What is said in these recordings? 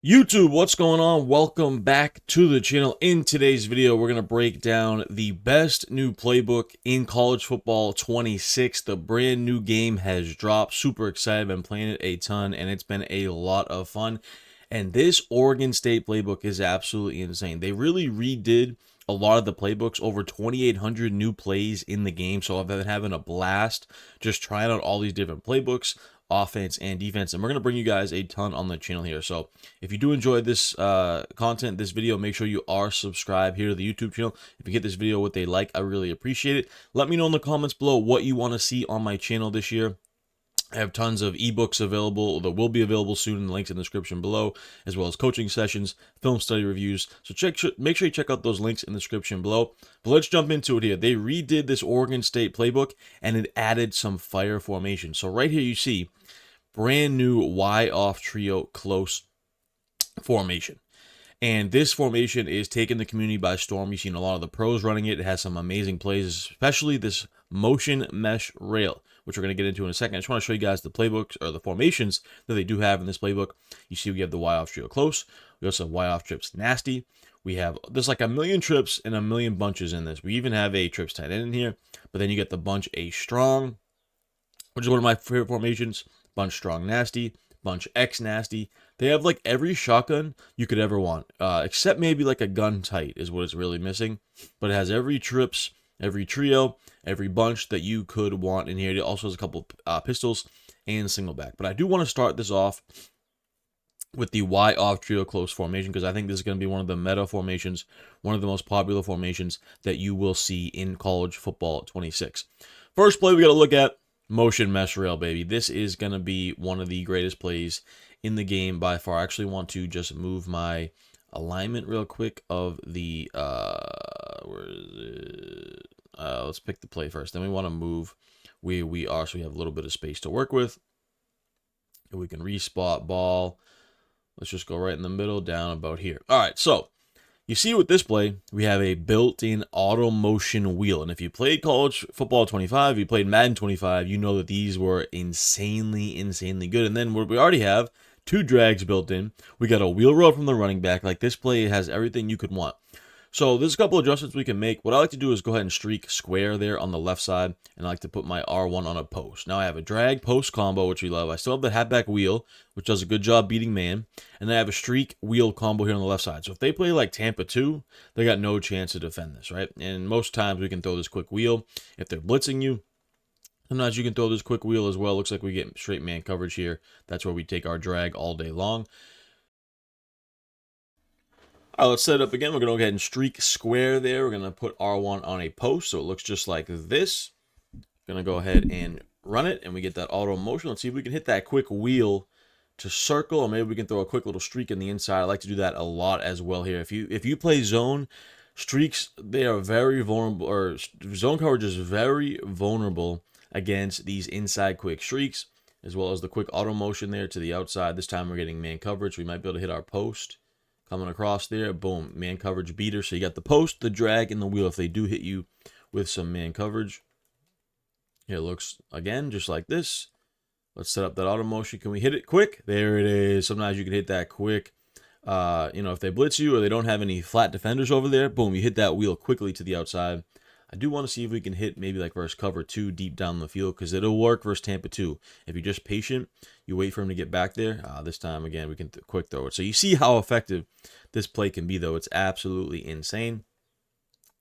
YouTube, what's going on? Welcome back to the channel. In today's video, we're going to break down the best new playbook in college football 26. The brand new game has dropped. Super excited. Been playing it a ton, and it's been a lot of fun. And this Oregon State playbook is absolutely insane. They really redid a lot of the playbooks, over 2,800 new plays in the game. So I've been having a blast just trying out all these different playbooks, offense and defense, and we're going to bring you guys a ton on the channel here. So if you do enjoy this content, this video, make sure you are subscribed here to the YouTube channel. If you hit this video with a like, I really appreciate it. Let me know in the comments below what you want to see on my channel this year. I have tons of ebooks available that will be available soon in the links in the description below, as well as coaching sessions, film study reviews. So make sure you check out those links in the description below. But let's jump into it here. They redid this Oregon State playbook, and it added some fire formation. So right here you see brand new Y off trio close formation. And this formation is taking the community by storm. You've seen a lot of the pros running it. It has some amazing plays, especially this motion mesh rail, which we're going to get into in a second. I just want to show you guys the playbooks or the formations that they do have in this playbook. You see we have the Y off trio close. We also have Y off trips nasty. We have, there's like a million trips and a million bunches in this. We even have a trips tight end in here, but then you get the bunch A strong, which is one of my favorite formations. Bunch strong nasty, bunch X nasty. They have like every shotgun you could ever want, except maybe like a gun tight is what it's really missing. But it has every trips, every trio, every bunch that you could want in here. It also has a couple pistols and single back. But I do want to start this off with the Y off trio close formation, because I think this is going to be one of the meta formations, one of the most popular formations that you will see in college football 26. First play we got to look at, motion mesh rail, baby. This is going to be one of the greatest plays in the game by far. I actually want to just move my alignment real quick of the, where is it? Let's pick the play first. Then we want to move where we are so we have a little bit of space to work with. And we can respot ball. Let's just go right in the middle, down about here. All right, so you see with this play, we have a built-in auto motion wheel. And if you played college football 25, you played Madden 25, you know that these were insanely good. And then we already have two drags built in. We got a wheel roll from the running back. Like, this play has everything you could want. So there's a couple adjustments we can make. What I like to do is go ahead and streak square there on the left side, and I like to put my R1 on a post. Now I have a drag post combo, which we love. I still have the halfback wheel, which does a good job beating man, and then I have a streak wheel combo here on the left side. So if they play like Tampa 2, they got no chance to defend this, right? And most times we can throw this quick wheel. If they're blitzing you, sometimes you can throw this quick wheel as well. Looks like we get straight man coverage here. That's where we take our drag all day long. All right, let's set it up again. We're going to go ahead and streak square there. We're going to put R1 on a post so it looks just like this. Going to go ahead and run it, and we get that auto motion. Let's see if we can hit that quick wheel to circle, or maybe we can throw a quick little streak in the inside. I like to do that a lot as well here. If you play zone, streaks, they are very vulnerable, or zone coverage is very vulnerable against these inside quick streaks, as well as the quick auto motion there to the outside. This time we're getting man coverage. We might be able to hit our post. Coming across there, boom, man coverage beater. So you got the post, the drag, and the wheel if they do hit you with some man coverage. It looks, again, just like this. Let's set up that auto motion. Can we hit it quick? There it is. Sometimes you can hit that quick. If they blitz you or they don't have any flat defenders over there, boom, you hit that wheel quickly to the outside. I do want to see if we can hit maybe like versus cover 2 deep down the field, because it'll work versus Tampa 2. If you're just patient, you wait for him to get back there. This time, again, we can quick throw it. So you see how effective this play can be, though. It's absolutely insane.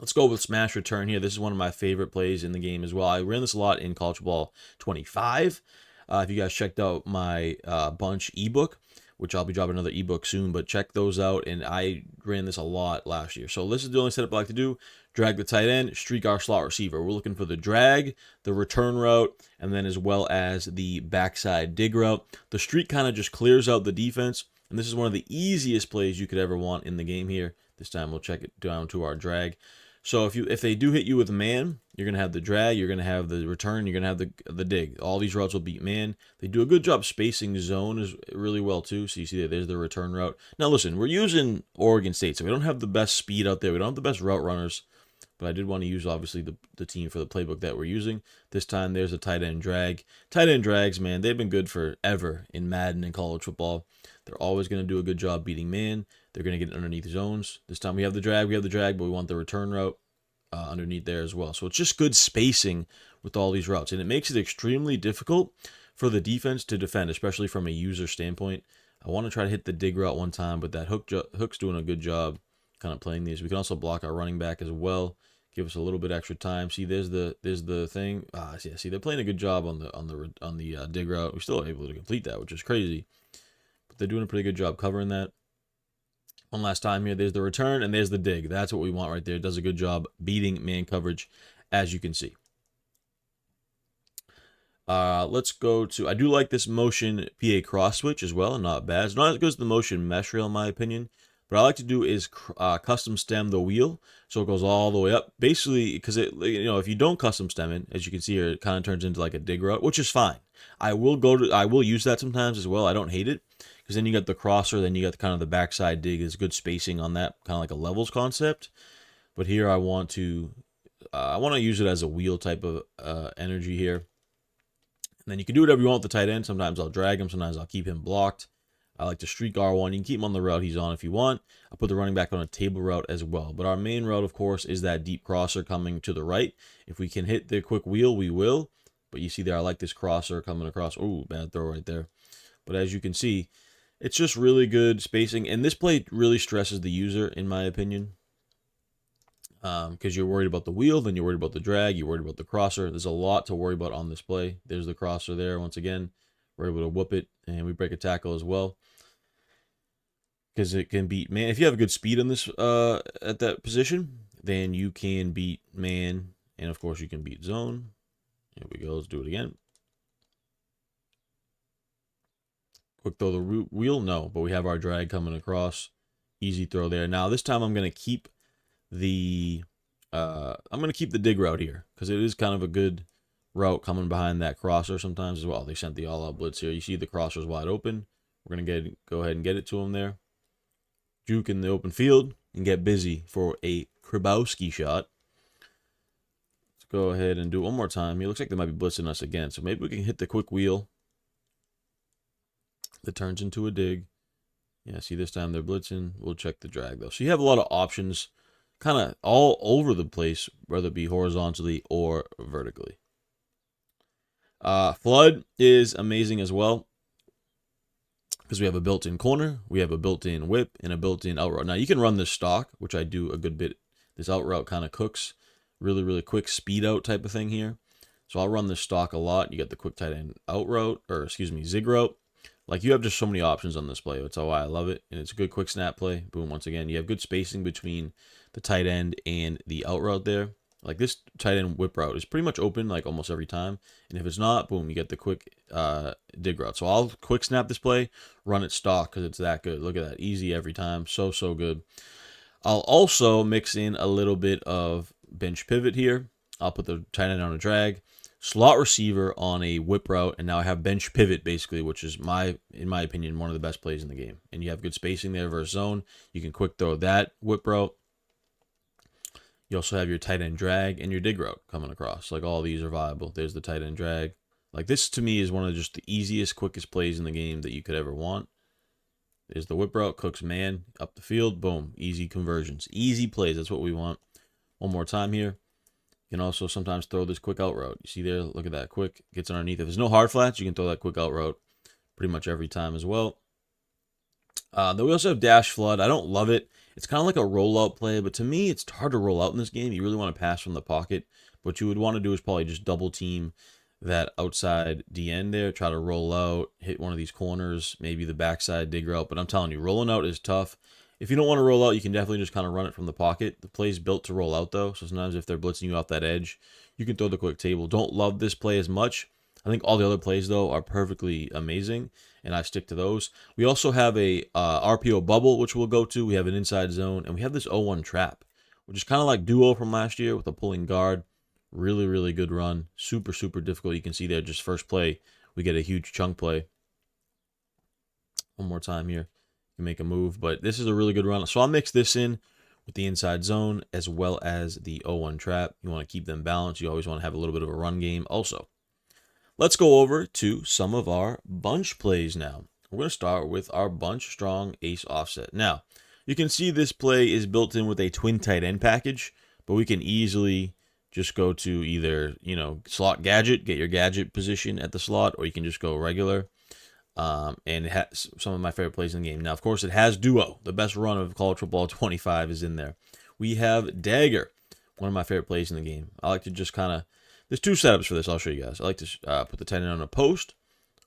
Let's go with smash return here. This is one of my favorite plays in the game as well. I ran this a lot in college ball 25. If you guys checked out my bunch ebook, which I'll be dropping another ebook soon, but check those out. And I ran this a lot last year. So this is the only setup I like to do. Drag the tight end, streak our slot receiver. We're looking for the drag, the return route, and then as well as the backside dig route. The streak kind of just clears out the defense. And this is one of the easiest plays you could ever want in the game here. This time we'll check it down to our drag. So if they do hit you with man, you're going to have the drag, you're going to have the return, you're going to have the dig. All these routes will beat man. They do a good job spacing zone is really well too. So you see there's the return route. Now listen, we're using Oregon State, so we don't have the best speed out there. We don't have the best route runners. but I did want to use, obviously, the team for the playbook that we're using. This time, there's a tight end drag. Tight end drags, man, they've been good forever in Madden and college football. They're always going to do a good job beating man. They're going to get underneath zones. This time, we have the drag, but we want the return route underneath there as well. So it's just good spacing with all these routes, and it makes it extremely difficult for the defense to defend, especially from a user standpoint. I want to try to hit the dig route one time, but that hook's doing a good job kind of playing these. We can also block our running back as well, give us a little bit extra time. See, there's the thing. Yeah, see, they're playing a good job on the dig route. We're still able to complete that, which is crazy, but they're doing a pretty good job covering that. One last time here, there's the return, and there's the dig. That's what we want right there. It does a good job beating man coverage, as you can see. Let's go to, I do like this motion PA cross switch as well, not bad. It's not as good as the motion mesh rail in my opinion. What I like to do is custom stem the wheel so it goes all the way up. Basically, because if you don't custom stem it, as you can see here, it kind of turns into like a dig route, which is fine. I will use that sometimes as well. I don't hate it, because then you got the crosser, then you got kind of the backside dig. Is good spacing on that, kind of like a levels concept. But here I want to use it as a wheel type of energy here. And then you can do whatever you want with the tight end. Sometimes I'll drag him. Sometimes I'll keep him blocked. I like to streak R1. You can keep him on the route he's on if you want. I'll put the running back on a table route as well. But our main route, of course, is that deep crosser coming to the right. If we can hit the quick wheel, we will. But you see there, I like this crosser coming across. Oh, bad throw right there. But as you can see, it's just really good spacing. And this play really stresses the user, in my opinion. Because you're worried about the wheel, then you're worried about the drag, you're worried about the crosser. There's a lot to worry about on this play. There's the crosser there once again. We're able to whoop it, and we break a tackle as well. Because it can beat man. If you have a good speed on this at that position, then you can beat man, and of course you can beat zone. Here we go. Let's do it again. Quick throw the wheel, no, but we have our drag coming across. Easy throw there. Now this time I'm gonna keep the dig route here, because it is kind of a good route coming behind that crosser sometimes as well. They sent the all-out blitz here. You see the crosser's wide open. We're gonna go ahead and get it to him there. Juke in the open field and get busy for a Krabowski shot. Let's go ahead and do it one more time. It looks like they might be blitzing us again, so maybe we can hit the quick wheel that turns into a dig. Yeah, see, this time they're blitzing. We'll check the drag though. So you have a lot of options kind of all over the place, whether it be horizontally or vertically. Flood is amazing as well, because we have a built-in corner, we have a built-in whip, and a built-in out route. Now you can run this stock, which I do a good bit. This out route kind of cooks, really, really quick speed out type of thing here. So I'll run this stock a lot. You got the quick tight end out route, or excuse me, zig route. Like, you have just so many options on this play. That's why I love it. And it's a good quick snap play. Boom, once again, you have good spacing between the tight end and the out route there. Like, this tight end whip route is pretty much open, like, almost every time. And if it's not, boom, you get the quick dig route. So I'll quick snap this play, run it stock, because it's that good. Look at that. Easy every time. So, so good. I'll also mix in a little bit of bench pivot here. I'll put the tight end on a drag. Slot receiver on a whip route, and now I have bench pivot, basically, which is, in my opinion, one of the best plays in the game. And you have good spacing there versus zone. You can quick throw that whip route. You also have your tight end drag and your dig route coming across. Like, all these are viable. There's the tight end drag. Like, this, to me, is one of just the easiest, quickest plays in the game that you could ever want. There's the whip route, cooks man, up the field, boom. Easy conversions. Easy plays, that's what we want. One more time here. You can also sometimes throw this quick out route. You see there, look at that, quick, gets underneath. If there's no hard flats, you can throw that quick out route pretty much every time as well. Then we also have dash flood. I don't love it. It's kind of like a rollout play, but to me, it's hard to roll out in this game. You really want to pass from the pocket. What you would want to do is probably just double team that outside DN there, try to roll out, hit one of these corners, maybe the backside dig route. But I'm telling you, rolling out is tough. If you don't want to roll out, you can definitely just kind of run it from the pocket. The play's built to roll out, though, so sometimes if they're blitzing you off that edge, you can throw the quick table. Don't love this play as much. I think all the other plays, though, are perfectly amazing, and I stick to those. We also have a RPO bubble, which we'll go to. We have an inside zone, and we have this 0-1 trap, which is kind of like duo from last year with a pulling guard. Really, really good run. Super, super difficult. You can see there, just first play, we get a huge chunk play. One more time here. You make a move, but this is a really good run. So I'll mix this in with the inside zone as well as the 0-1 trap. You want to keep them balanced. You always want to have a little bit of a run game also. Let's go over to some of our bunch plays now. We're going to start with our bunch strong ace offset. Now, you can see this play is built in with a twin tight end package, but we can easily just go to either, slot gadget, get your gadget position at the slot, or you can just go regular. And it has some of my favorite plays in the game. Now, of course, it has duo. The best run of college football 25 is in there. We have dagger, one of my favorite plays in the game. I like to just there's two setups for this. I'll show you guys. I like to put the tight end on a post.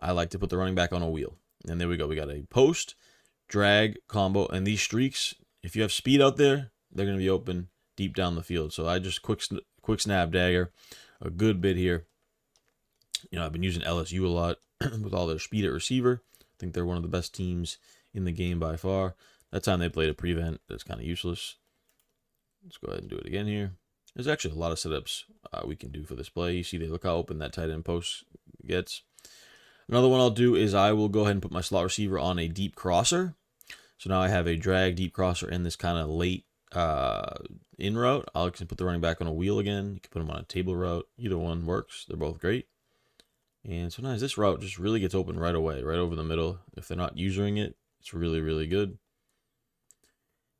I like to put the running back on a wheel. And there we go. We got a post, drag, combo, and these streaks, if you have speed out there, they're going to be open deep down the field. So I just quick snap dagger a good bit here. I've been using LSU a lot with all their speed at receiver. I think they're one of the best teams in the game by far. That time they played a prevent. That's kind of useless. Let's go ahead and do it again here. There's actually a lot of setups we can do for this play. You see, look how open that tight end post gets. Another one I'll do is I will go ahead and put my slot receiver on a deep crosser. So now I have a drag deep crosser in this kind of late in route. I'll put the running back on a wheel again. You can put them on a table route. Either one works. They're both great. And sometimes this route just really gets open right away, right over the middle. If they're not using it, it's really, really good.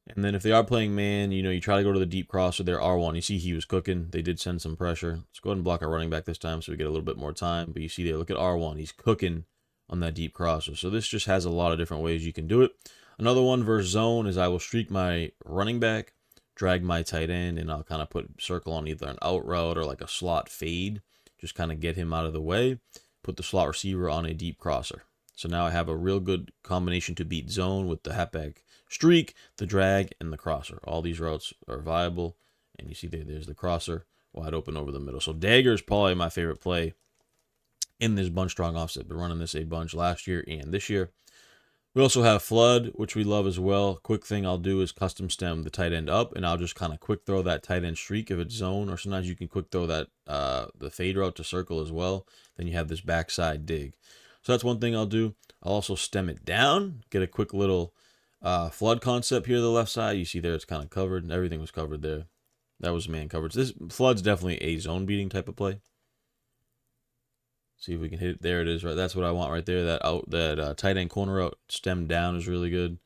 And then if they are playing man, you try to go to the deep crosser there, R1. You see he was cooking. They did send some pressure. Let's go ahead and block our running back this time so we get a little bit more time. But you see there, look at R1. He's cooking on that deep crosser. So this just has a lot of different ways you can do it. Another one versus zone is I will streak my running back, drag my tight end, and I'll kind of put circle on either an out route or like a slot fade. Just kind of get him out of the way. Put the slot receiver on a deep crosser. So now I have a real good combination to beat zone with the halfback streak, the drag, and the crosser. All these routes are viable. And you see there's the crosser wide open over the middle. So dagger is probably my favorite play in this bunch strong offset. Been running this a bunch last year and this year. We also have flood, which we love as well. Quick thing I'll do is custom stem the tight end up, and I'll just kind of quick throw that tight end streak if it's zone, or sometimes you can quick throw that the fade route to circle as well. Then you have this backside dig. So that's one thing I'll do. I'll also stem it down, get a quick little flood concept here to the left side. You see there it's kind of covered, and everything was covered there. That was man coverage. This flood's definitely a zone beating type of play. See if we can hit it. There it is, right? That's what I want right there. That tight end corner out stem down is really good.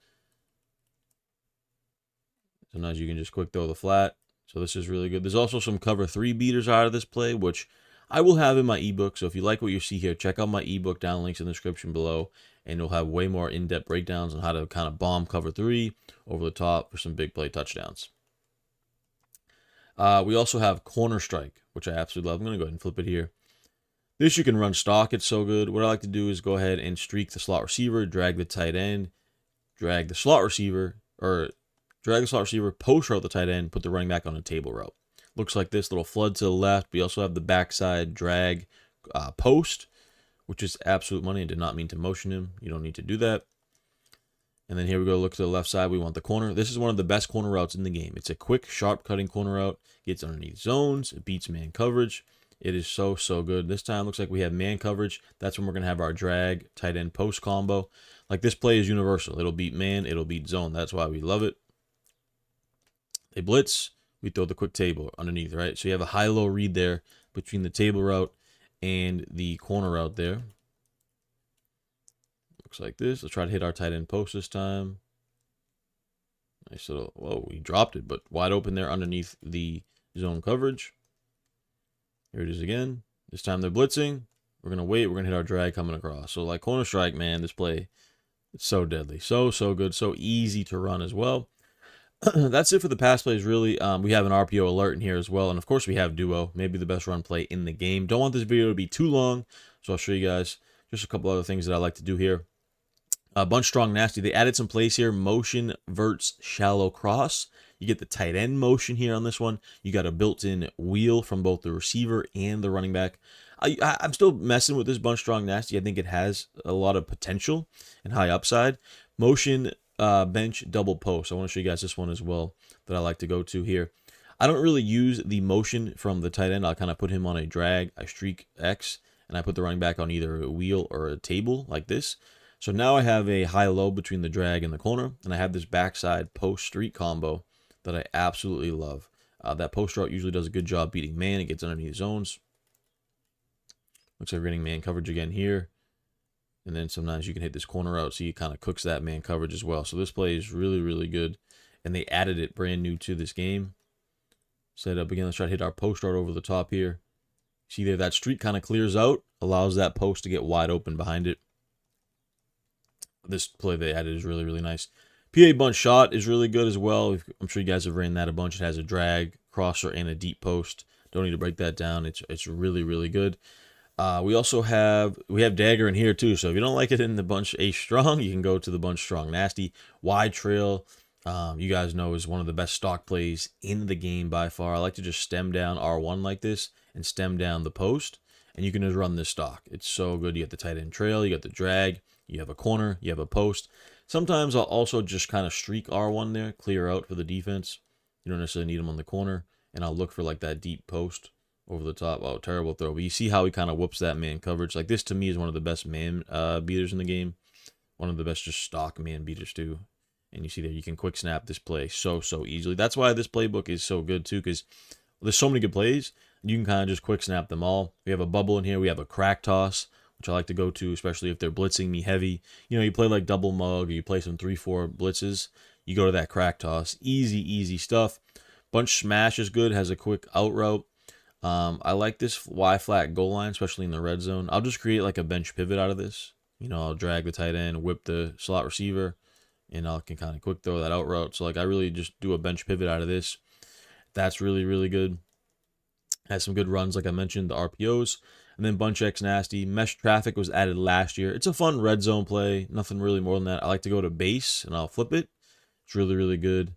Sometimes you can just quick throw the flat. So this is really good. There's also some cover 3 beaters out of this play, which I will have in my ebook. So if you like what you see here, check out my ebook, down links in the description below, and you'll have way more in-depth breakdowns on how to kind of bomb cover 3 over the top for some big play touchdowns. We also have corner strike, which I absolutely love. I'm going to go ahead and flip it here. This you can run stock. It's so good. What I like to do is go ahead and streak the slot receiver, drag the tight end, drag the slot receiver, post route the tight end, put the running back on a table route. Looks like this little flood to the left. We also have the backside drag post, which is absolute money. I did not mean to motion him. You don't need to do that. And then here we go. Look to the left side. We want the corner. This is one of the best corner routes in the game. It's a quick, sharp cutting corner route. Gets underneath zones. It beats man coverage. It is so, so good. This time looks like we have man coverage. That's when we're going to have our drag, tight end, post combo. Like this play is universal. It'll beat man. It'll beat zone. That's why we love it. They blitz. We throw the quick table underneath, right? So you have a high-low read there between the table route and the corner route there. Looks like this. Let's try to hit our tight end post this time. Nice little, whoa, we dropped it, but wide open there underneath the zone coverage. Here it is again. This time they're blitzing. We're going to wait. We're going to hit our drag coming across. So like corner strike, man, this play, it's so deadly. So, so good. So easy to run as well. That's it for the pass plays, really. We have an RPO alert in here as well. And, of course, we have duo, maybe the best run play in the game. Don't want this video to be too long, so I'll show you guys just a couple other things that I like to do here. Bunch strong nasty. They added some plays here. Motion, verts, shallow cross. You get the tight end motion here on this one. You got a built-in wheel from both the receiver and the running back. I'm still messing with this bunch strong nasty. I think it has a lot of potential and high upside. Motion, bench, double post. I want to show you guys this one as well that I like to go to here. I don't really use the motion from the tight end. I'll kind of put him on a drag. I streak X, and I put the running back on either a wheel or a table like this. So now I have a high-low between the drag and the corner, and I have this backside post-streak combo that I absolutely love. That post route usually does a good job beating man. It gets underneath zones. Looks like we're getting man coverage again here. And then sometimes you can hit this corner out, so you kind of cooks that man coverage as well. So this play is really, really good. And they added it brand new to this game. Set up again. Let's try to hit our post route over the top here. See there, that streak kind of clears out, allows that post to get wide open behind it. This play they added is really, really nice. PA bunch shot is really good as well. I'm sure you guys have ran that a bunch. It has a drag, crosser, and a deep post. Don't need to break that down. It's really, really good. We also have dagger in here too. So if you don't like it in the bunch ace strong, you can go to the bunch strong nasty. Wide trail, you guys know, is one of the best stock plays in the game by far. I like to just stem down R1 like this and stem down the post, and you can just run this stock. It's so good. You got the tight end trail, you got the drag, you have a corner, you have a post. Sometimes I'll also just kind of streak R1 there, clear out for the defense. You don't necessarily need them on the corner, and I'll look for like that deep post over the top. Oh, terrible throw. But you see how he kind of whoops that man coverage. Like this to me is one of the best man beaters in the game. One of the best just stock man beaters too. And you see there, you can quick snap this play so easily. That's why this playbook is so good too, because there's so many good plays. You can kind of just quick snap them all. We have a bubble in here. We have a crack toss, which I like to go to, especially if they're blitzing me heavy. You know, you play like double mug, or you play some 3-4 blitzes. You go to that crack toss. Easy stuff. Bunch smash is good. Has a quick out route. I like this Y flat goal line, especially in the red zone. I'll just create like a bench pivot out of this. You know, I'll drag the tight end, whip the slot receiver, and I can kind of quick throw that out route. So like I really just do a bench pivot out of this. That's really, really good. Has some good runs, like I mentioned, the RPOs. And then bunch X nasty. Mesh traffic was added last year. It's a fun red zone play. Nothing really more than that. I like to go to base, and I'll flip it. It's really, really good.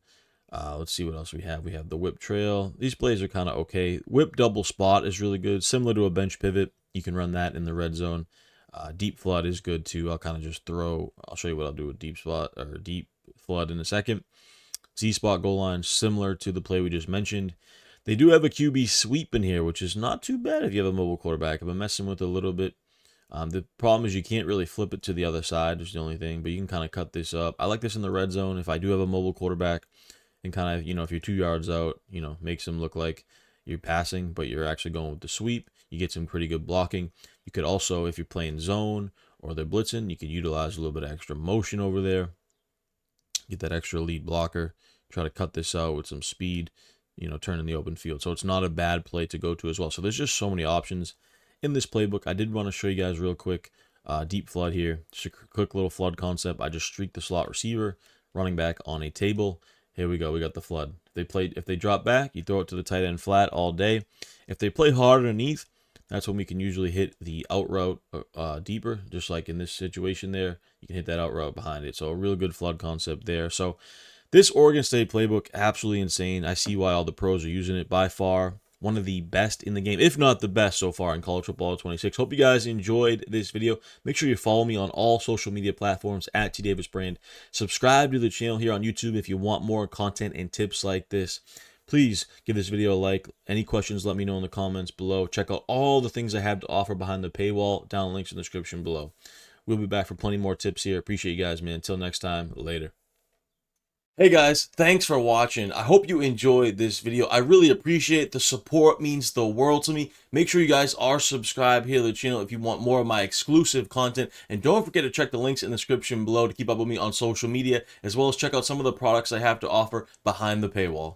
Let's see what else we have. We have the whip trail. These plays are kind of okay. Whip double spot is really good. Similar to a bench pivot. You can run that in the red zone. Deep flood is good too. I'll kind of just throw. I'll show you what I'll do with deep spot or deep flood in a second. Z-spot goal line, similar to the play we just mentioned. They do have a QB sweep in here, which is not too bad if you have a mobile quarterback. I've been messing with it a little bit. The problem is you can't really flip it to the other side. That's the only thing, but you can kind of cut this up. I like this in the red zone if I do have a mobile quarterback, and kind of, you know, if you're 2 yards out, you know, makes them look like you're passing, but you're actually going with the sweep. You get some pretty good blocking. You could also, if you're playing zone or they're blitzing, you could utilize a little bit of extra motion over there. Get that extra lead blocker. Try to cut this out with some speed, you know, turn in the open field. So it's not a bad play to go to as well. So there's just so many options in this playbook. I did want to show you guys real quick deep flood here. Just a quick little flood concept. I just streak the slot receiver, running back on a table. Here we go. We got the flood. If they drop back, you throw it to the tight end flat all day. If they play hard underneath, that's when we can usually hit the out route deeper, just like in this situation there. You can hit that out route behind it. So a real good flood concept there. So this Oregon State playbook, absolutely insane. I see why all the pros are using it. By far, one of the best in the game, if not the best so far in college football 26. Hope you guys enjoyed this video. Make sure you follow me on all social media platforms at TDavisBrand. Subscribe to the channel here on YouTube if you want more content and tips like this. Please give this video a like. Any questions, let me know in the comments below. Check out all the things I have to offer behind the paywall. Down links in the description below. We'll be back for plenty more tips here. Appreciate you guys, man. Until next time, later. Hey guys, thanks for watching. I hope you enjoyed this video. I really appreciate the support. Means the world to me. Make sure you guys are subscribed here to the channel if you want more of my exclusive content. And don't forget to check the links in the description below to keep up with me on social media, as well as check out some of the products I have to offer behind the paywall.